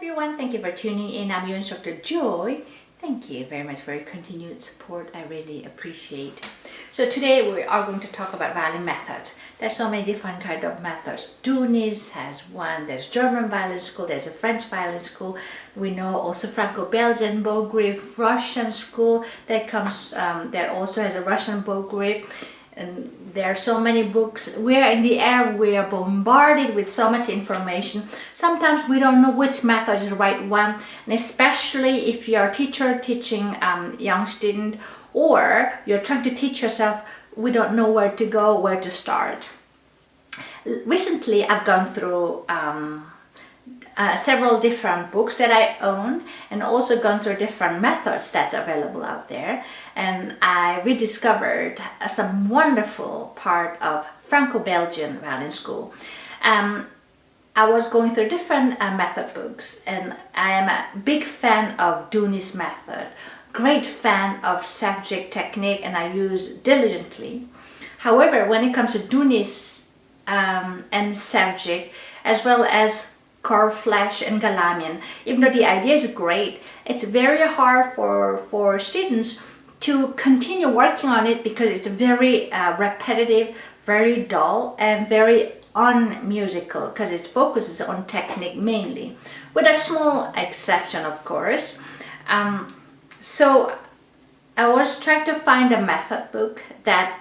everyone, thank you for tuning in. I'm your instructor Joy. Thank you very much for your continued support. I really appreciate. So today we are going to talk about violin methods. There's so many different kind of methods. Tunis has one, there's German violin school, there's a French violin school. We know also Franco-Belgian bow grip, Russian school that comes, that also has a Russian bow grip. And there are so many books. We're in the era, we are bombarded with so much information. Sometimes we don't know which method is the right one, and especially if you're a teacher teaching young students, or you're trying to teach yourself, we don't know where to go, where to start. Recently I've gone through several different books that I own, and also gone through different methods that's available out there, and I rediscovered some wonderful part of Franco-Belgian violin school. I was going through different method books, and I am a big fan of Tunis method, great fan of subject technique, and I use diligently. However, when it comes to Tunis and subject, as well as curve flash and Galamian, even though the idea is great, it's very hard for students to continue working on it because it's very repetitive, very dull, and very unmusical because it focuses on technique mainly, with a small exception of course. So I was trying to find a method book that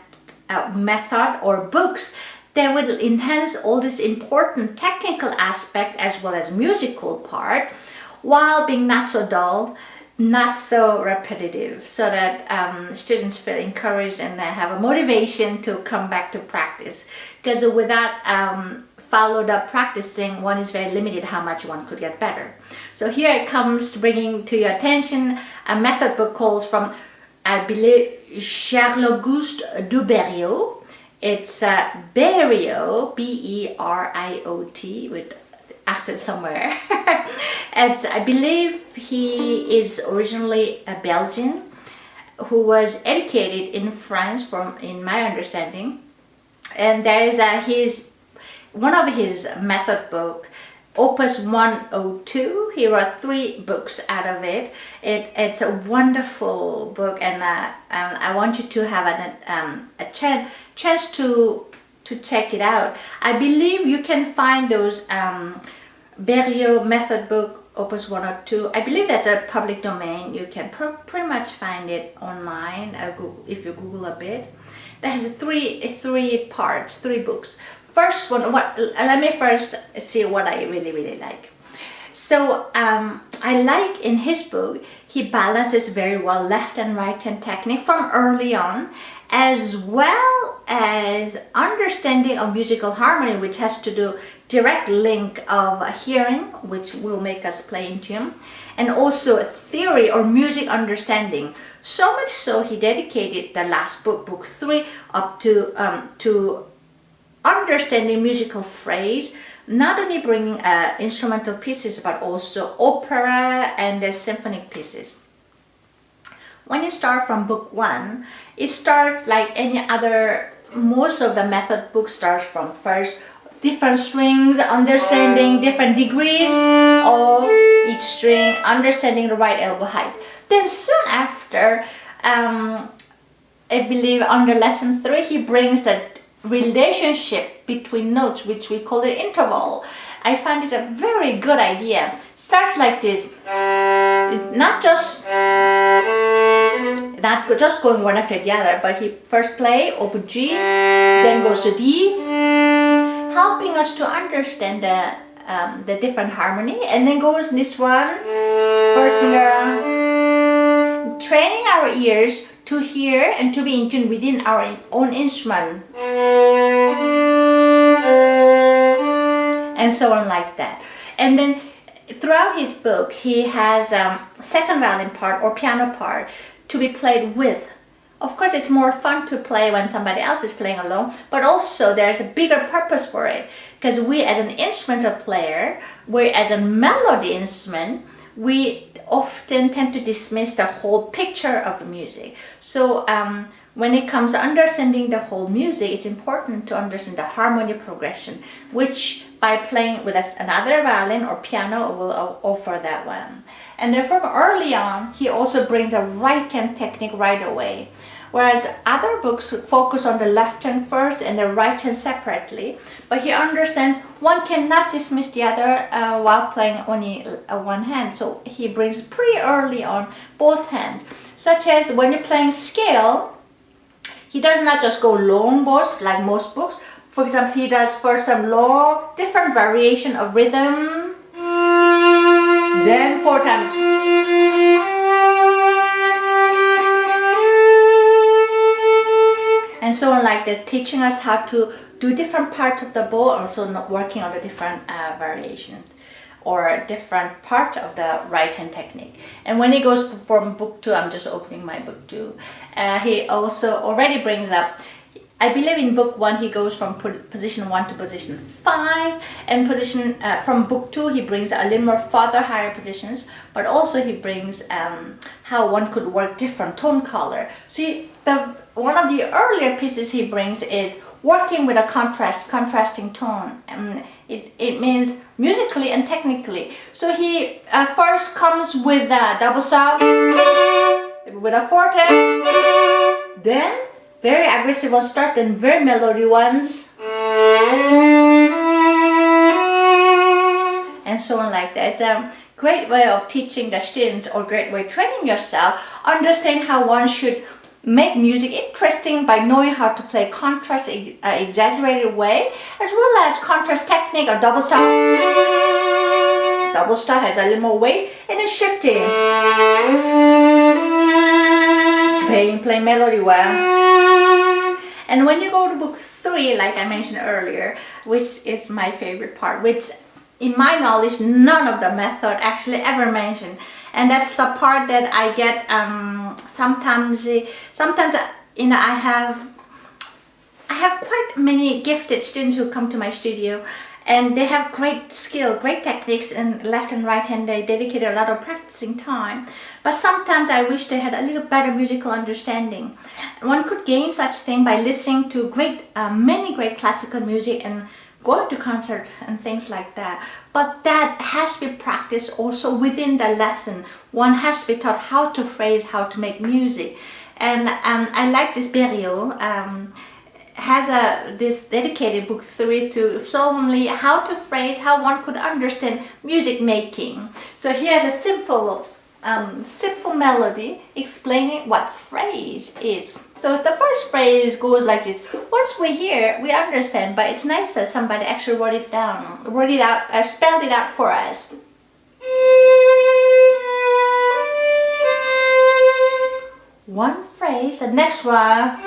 method or books that will enhance all this important technical aspect as well as musical part, while being not so dull, not so repetitive, so that students feel encouraged and they have a motivation to come back to practice. Because without followed up practicing, one is very limited how much one could get better. So here it comes, bringing to your attention a method book called from, I believe, Charles-Auguste de Beriot. It's Beriot, B-E-R-I-O-T, with accent somewhere. I believe he is originally a Belgian who was educated in France, in my understanding. And there is one of his method book, op.102. He wrote 3 books out of it. It's a wonderful book, and I want you to have a chance to check it out. I believe you can find those Beriot method book, Opus 102. I believe that's a public domain. You can pretty much find it online if you Google a bit. That has 3 parts, 3 books. First one, let me first see what I really like. So I like in his book, he balances very well left and right hand technique from early on, as well as understanding of musical harmony, which has to do direct link of hearing, which will make us play in tune, and also theory or music understanding. So much so he dedicated the last book, book 3, up to understanding musical phrase, not only bringing instrumental pieces but also opera and the symphonic pieces. When you start from book 1, it starts like any other, most of the method book starts from first different strings, understanding different degrees of each string, understanding the right elbow height. Then soon after, I believe under lesson 3, he brings that relationship between notes, which we call the interval. I find it a very good idea. Starts like this. It's not just going one after the other, but he first play open G, then goes to D, helping us to understand the different harmony, and then goes this one, first finger, training our ears to hear and to be in tune within our own instrument, and so on like that. And then throughout his book he has second violin part or piano part to be played with. Of course it's more fun to play when somebody else is playing alone, but also there's a bigger purpose for it, because we as an instrumental player, we as a melody instrument, we often tend to dismiss the whole picture of the music. So when it comes to understanding the whole music, it's important to understand the harmony progression, which by playing with another violin or piano will offer that one. And then from early on, he also brings a right hand technique right away. Whereas other books focus on the left hand first and the right hand separately. But he understands one cannot dismiss the other while playing only one hand. So he brings pretty early on both hands. Such as when you're playing scale, he does not just go long bows like most books. For example, he does first some long, different variation of rhythm. Then 4 times. And so on like that, teaching us how to do different parts of the bow, also not working on the different variation or different part of the right hand technique. And when he goes from book 2, I'm just opening my book 2, he also already brings up, I believe in book 1 he goes from position 1 to position 5, and position from book 2 he brings a little more further higher positions, but also he brings how one could work different tone color. See, one of the earlier pieces he brings is working with a contrasting tone. It means musically and technically. So he first comes with a double stop, with a forte, then very aggressive ones start, then very melody ones, and so on like that. It's a great way of teaching the students, or great way of training yourself, understand how one should make music interesting by knowing how to play contrast in an exaggerated way, as well as contrast technique or double stop. Double stop has a little more weight and it's shifting. Playing melody well. And when you go to book 3, like I mentioned earlier, which is my favorite part, which in my knowledge none of the method actually ever mentioned, and that's the part that I get sometimes you know, I have quite many gifted students who come to my studio, and they have great skill, great techniques in left and right hand. They dedicate a lot of practicing time, but sometimes I wish they had a little better musical understanding. One could gain such thing by listening to many great classical music and going to concert and things like that, but that has to be practiced also within the lesson. One has to be taught how to phrase, how to make music. And I like this Beriot has this dedicated book 3 to solely how to phrase, how one could understand music making. So he has a simple melody explaining what phrase is. So the first phrase goes like this. Once we hear, we understand, but it's nice that somebody actually wrote it out, spelled it out for us. One phrase, the next one.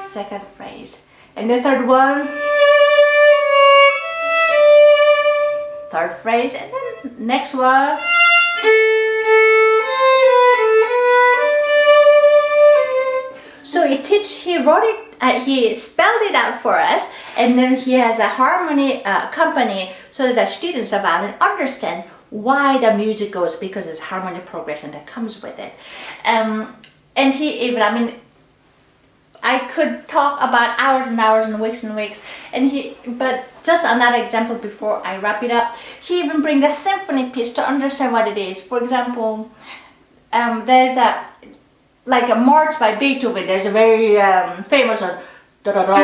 Second phrase. And the third one. Third phrase, and then next one. So he spelled it out for us, and then he has a harmony company so that the students of violin understand why the music goes, because it's harmony progression that comes with it. And he even, I mean, I could talk about hours and hours and weeks, but just another example before I wrap it up. He even brings a symphony piece to understand what it is. For example, there's a march by Beethoven. There's a very famous one. Da da da.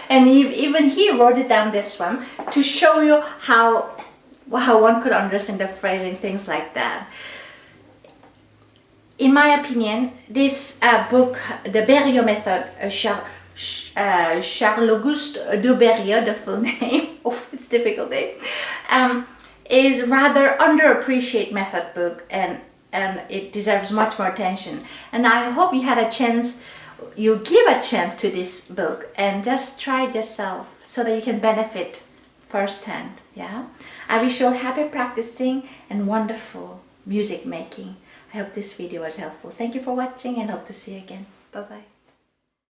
And even he wrote it down, this one, to show you how one could understand the phrasing, things like that. In my opinion, this book, the Beriot method, Charles-Auguste de Beriot, the full name, it's a difficult name, is rather underappreciated method book, and it deserves much more attention. And I hope you give a chance to this book and just try it yourself so that you can benefit firsthand. Yeah, I wish you all happy practicing and wonderful music making. I hope this video was helpful. Thank you for watching and hope to see you again. Bye bye.